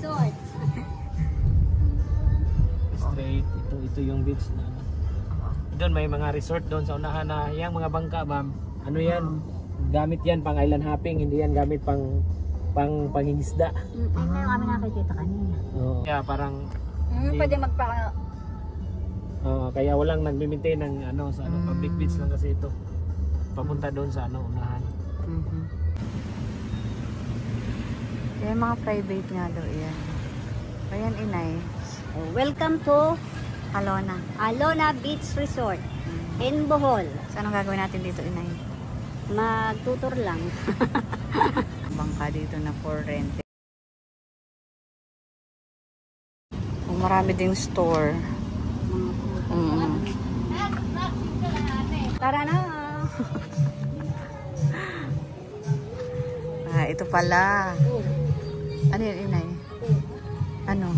Resort. Straight, ito yung beach na. Doon may mga resort doon sa unahan na yung mga bangka, ma'am. Ano yan? Gamit yan pang island hopping, hindi yan gamit pang pangingisda. Ay, ngayon kami nakikita kanina. Oo. Kaya parang Pwede magpa... kaya walang nagmi-maintain ng ano sa public beach lang kasi ito. Papunta doon sa ano unahan. Yan mga private nga daw yan. Ayan, inay. Welcome to Alona Beach Resort in Bohol. So, anong gagawin natin dito, inay? Magtutur lang. Bangka dito na for rent. Kung marami ding store. Tara na. Ito pala. Ano yun, inay? Ano?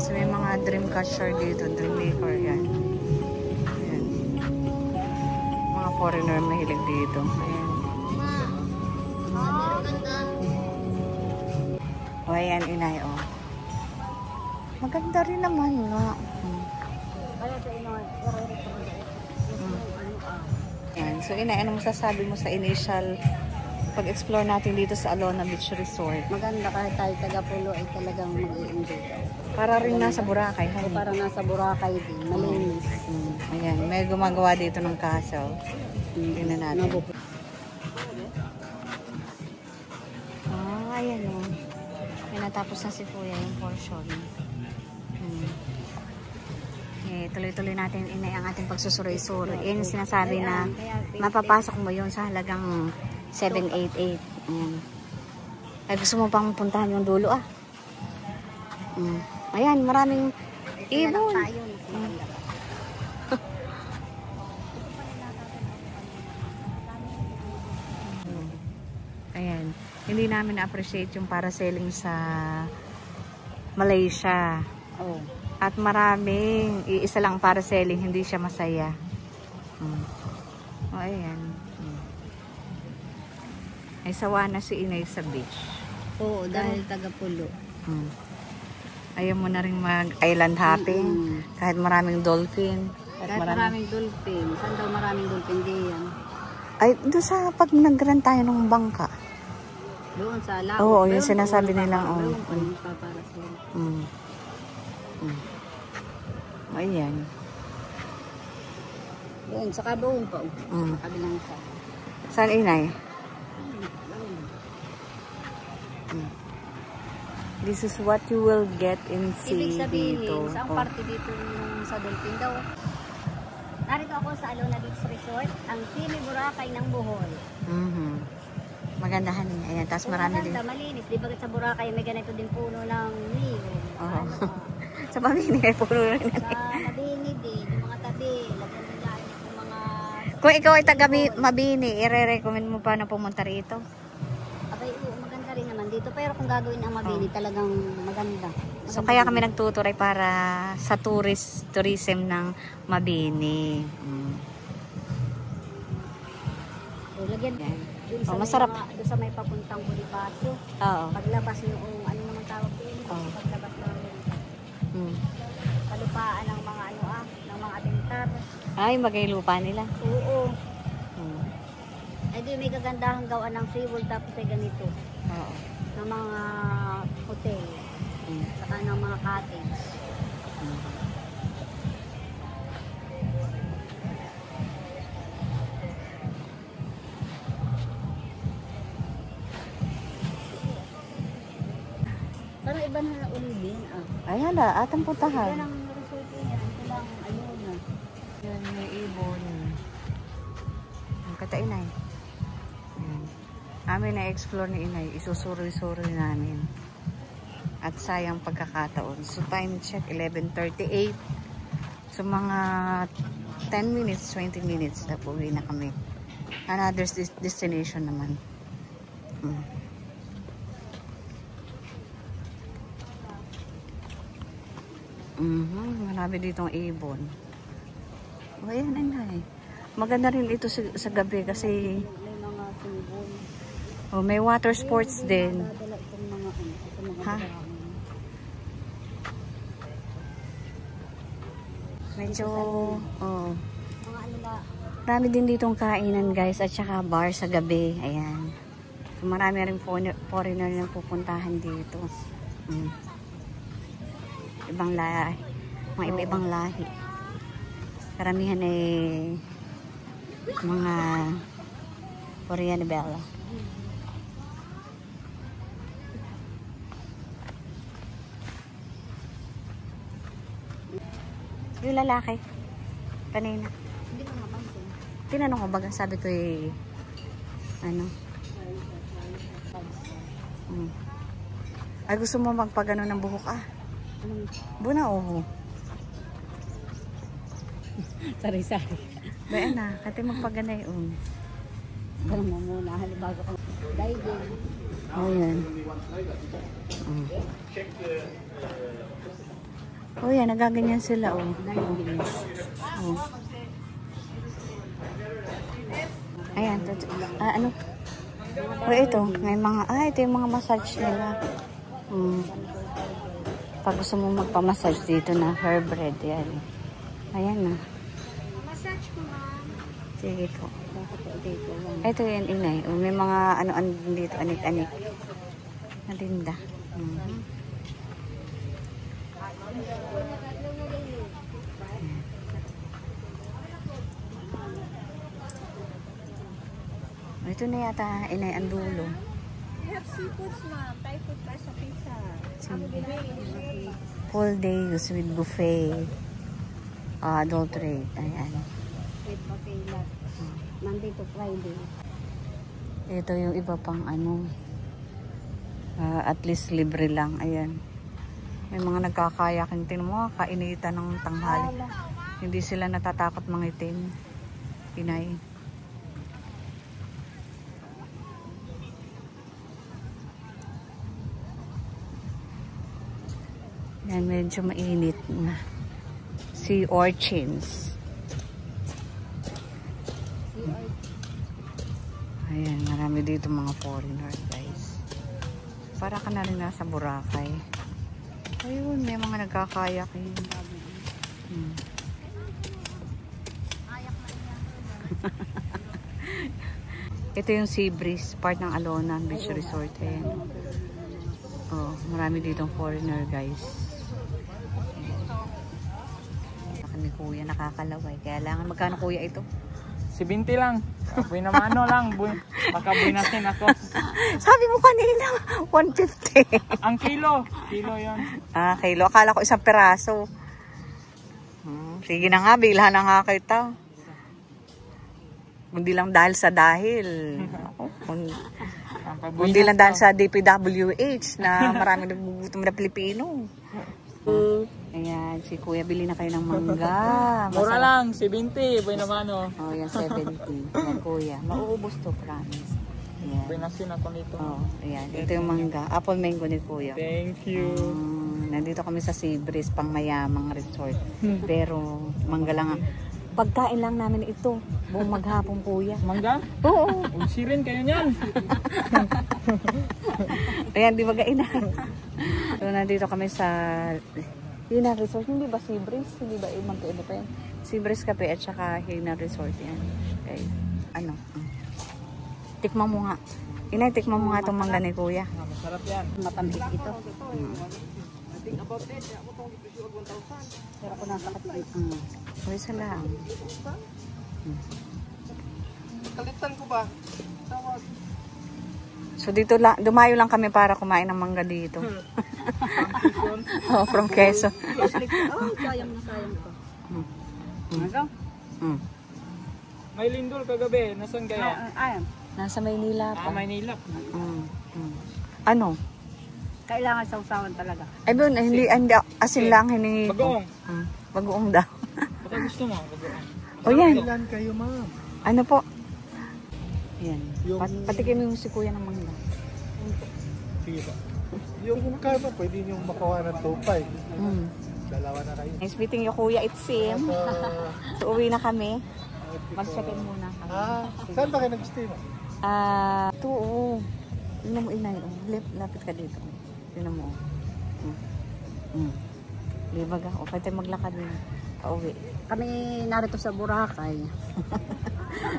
So, may mga dream catcher dito, dream maker yan. Ayan. Mga foreigner mahilig dito. Ayan. O, ayan, inay, o. Maganda rin naman nga. Ayan. So, inay, ano masasabi mo sa initial pag-explore natin dito sa Alona Beach Resort? Maganda kahit tayo taga-Pulo ay talagang mag-i-enjoy. Para rin nasa Boracay. O parang nasa Boracay din. Malinis. Ayan, may gumagawa dito ng castle. Tingnan natin. Ayan o. May natapos na si Kuya yung portion. Tuloy-tuloy natin inay ang ating pagsusuroy-suroy. Yan yung sinasabi na mapapasok mo yun sa halagang 788. Ay, gusto mo pang puntahan yung dulo Ayan, maraming ibon. Ayan, hindi namin appreciate yung parasailing sa Malaysia. At maraming iisa lang parasailing, hindi siya masaya. Ayan. Ay sawa na si inay sa beach. Oo, dahil taga-Pulo. Ayaw mo na rin mag-island hopping. Kahit maraming dolphin. Kahit maraming dolphin. Saan daw maraming dolphin diyan? Ay, doon sa pag nag-rent tayo ng bangka. Doon sa Lao. Oo, yung sinasabi nilang ayan. Doon, sa Kabuong pa. Sa kabilang isa. Saan inay? This is what you will get in sea Ibig sabihin, dito. sa parte dito yung sa dolphin daw. Narito ako sa Alona Beach Resort, ang Simi Boracay ng Bohol. Magandahan eh. Ayan, tapos marami din. Malinis. Di ba sa Boracay may ganito din puno ng niyo? Sa Mabini ay puno rin. Sa Mabini din, yung mga tabi. Lagyan nila yung mga... Kung ikaw ay taga Mabini, i-recommend mo pa na pumunta rito? Abay, maganda rin naman dito. Pero kung gagawin ang Mabini, talagang maganda. So kaya kami nagtuturay para sa tourism ng Mabini. Lagyan masarap. Doon sa may papuntang Bonifacio. Paglabas yung ano naman tawag din. Paglabas ng kalupaan ng mga ng mga atintar. Ay, magay lupa nila. Oo. Ay di may kagandahang gawa ng freehold tapos ay ganito. Ng mga hotel. Saka ng mga cottage. Parang iba na ulibin. Ayan na, atang puntahan. Yan ang resort niya. Ito lang, ayun na. Yan, may ibon. Ang kata inay. Amin na-explore ni inay. Isusuroy-suroy namin. At sayang pagkakataon. So time check, 11:38. So mga 10 minutes, 20 minutes na po uwi na kami. Another destination naman. Marami ditong ibon. O, ayan, inay. Maganda rin ito sa gabi kasi May mga sibol. may water sports din. Dadala itong mga itong mga Ha? dahon. Medyo, Mga ano ba? dami din ditong kainan guys at saka bar sa gabi. Ayan. So, marami rin foreigner na pupuntahan dito. Ibang lahi. Mga iba-ibang lahi. Karamihan ay mga Korean bella. Yung lalaki. Kanina. Hindi ko napansin. Tinanong ko baga, sabi ko ano. Ay, gusto mo magpagano ng buhok Anong Buna o. sari-sari? Bayan na, kati magpaganay Ganun mo muna. Halibago ko. Diving. Ayan. Yan, nagaganyan sila Diving. Ayan, ano? Ito, may mga, ito yung mga massage nila. Pag gusto mo magpa-massage dito na Hairbread, yan. Ayan na. Massage ko, ma'am. Sige po. Bakit dito lang? Ito yan, inay. May mga ano dito, anik-anik. Nalinda. Ito na yata, inay, ang dulo. We have seafoods, ma'am. Thai food plus sa pizza. Full day use with buffet. Adult rate. Ayan. With buffet lot. Monday to Friday. Ito yung iba pang ano. At least libre lang. Ayan. May mga nagkakayaking. Tingnan mo, kainitan ng tanghali. Hindi sila natatakot mangitim. Inay. Yan, medyo mainit na. Sea urchins. Ayan, marami dito mga foreigner guys. Para ka na rin nasa Boracay. Ayun, may mga nagkakayak yun. Ito yung Sea Breeze, part ng Alona Beach Resort. Ayan. Marami ditong foreigner guys. Ni kuya nakakalaway. Kaya lang, magkano kuya ito? 70 lang. Buy na mano lang. Baka buy natin ako. Sabi mo kanina, 150. Ang kilo. Kilo yun. Kilo. Akala ko isang peraso. Sige na nga, bilhan na nga kita. Hindi lang dahil sa Hindi lang dahil sa DPWH na maraming nagugutom na Pilipino. Ayan, si kuya, bili na kayo ng mangga. Mura lang, 70. Buy na mano. Yan, 70. Yan, kuya. Mauubos to, promise. Ayan. Buy nasin ako nito. Ayan. Ito yung mangga. Apple mango ni kuya. Thank you. Nandito kami sa Sea Breeze, pang mayamang resort. Pero, mangga lang. Pagkain lang namin ito. Buong maghapon, kuya. Mangga? Oo. Unsirin kayo niyan. Ayan, di ba gaina? So, nandito kami sa Hina Resort. Hindi ba Sea Breeze? Hindi ba magkaiba pa yan? Sea Breeze Cafe at saka Hina Resort yan. Okay. Ano? Tikman mo nga. Inay, tikman mo nga itong mangga ni kuya. Masarap yan. Matamis ito. Pero kung nasakit ito. Uy, isa lang. Kalitan ko ba? So dito lang, dumayo lang kami para kumain ng mangga dito. From Quezon. Sayang na sayang ko. May lindol kagabi. Nasaan kayo? Ayan. Nasa Maynila pa. Maynila. Ano? Kailangan sausawan talaga. Ay, hindi asin lang hiningi ko. Bagoong. Bagoong daw. Baka gusto mo. Bagoong. O yan. Ilan kayo, ma'am? Ano po? Yan. Yung- Patikin mo yung si kuya ng mangga. Sige ba? Yung karma, pwede nyo makuha ng 2.5. Dalawa na kayo. Nice meeting you, kuya. It's Sim. So, uwi na kami. Mag-check-in muna. Saan ba kayo nag-stay mo? Ito, oo. Tingnan mo, inay. Oh. Lapit ka dito. Tingnan mo. Libag ako. Pwede maglakad din. Pauwi. Kami narito sa Boracay.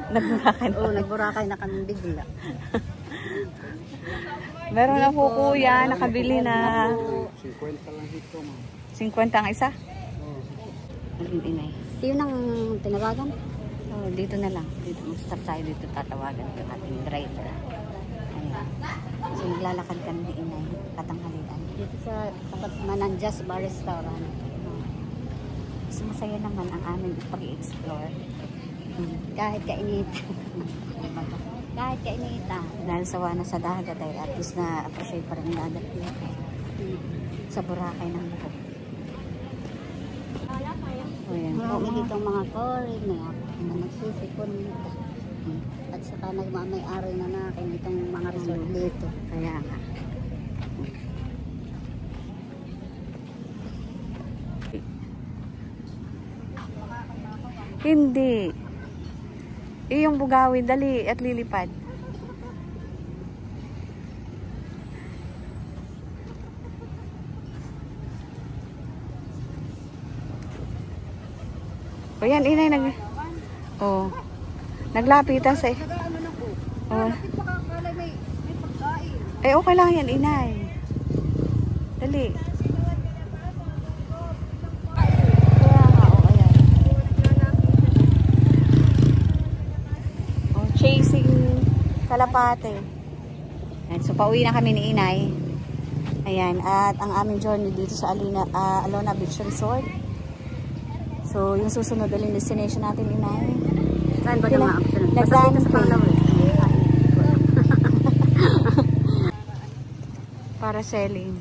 Nagburakay na. Oo, nag-Boracay na kami bigla. Meron na po kuya, nakabili na. 50 ang isa? Inay. Yun ang tinawagan. Oh, dito na lang. Dito, mag-stop tayo dito. Tatawagan ko ating driver. Ayan. So, naglalakad kami ni inay. Katanghalian. Dito sa tapat Mananjas Bar Restaurant. So, masaya naman ang aming pag-i-explore. Kahit kainita. Kahit kainita. Dahil sawa na sa dagat ay at least na-appreciate pa rin ang dagat dito. Sa Boracay ng buhok. O yan. Marami ditong mga foreigner na nagsisipon dito. At saka nagmamay-ari na nakin itong mga resort dito. Kaya nga. Hindi. Yung Bugawi, dali at lilipad. O yan, inay Oh. Naglapitan sa Oh. Eh, okay lang yan, inay. Dali. Kaya nga, ayan. Oh, chasing kalapate. Ayan, so, pauwi na kami ni inay. Ayan, at ang aming journey dito sa Alona Beach Resort. So, yung susunod uling destination natin, inay. Saan ba naman? Nagdaan para selling.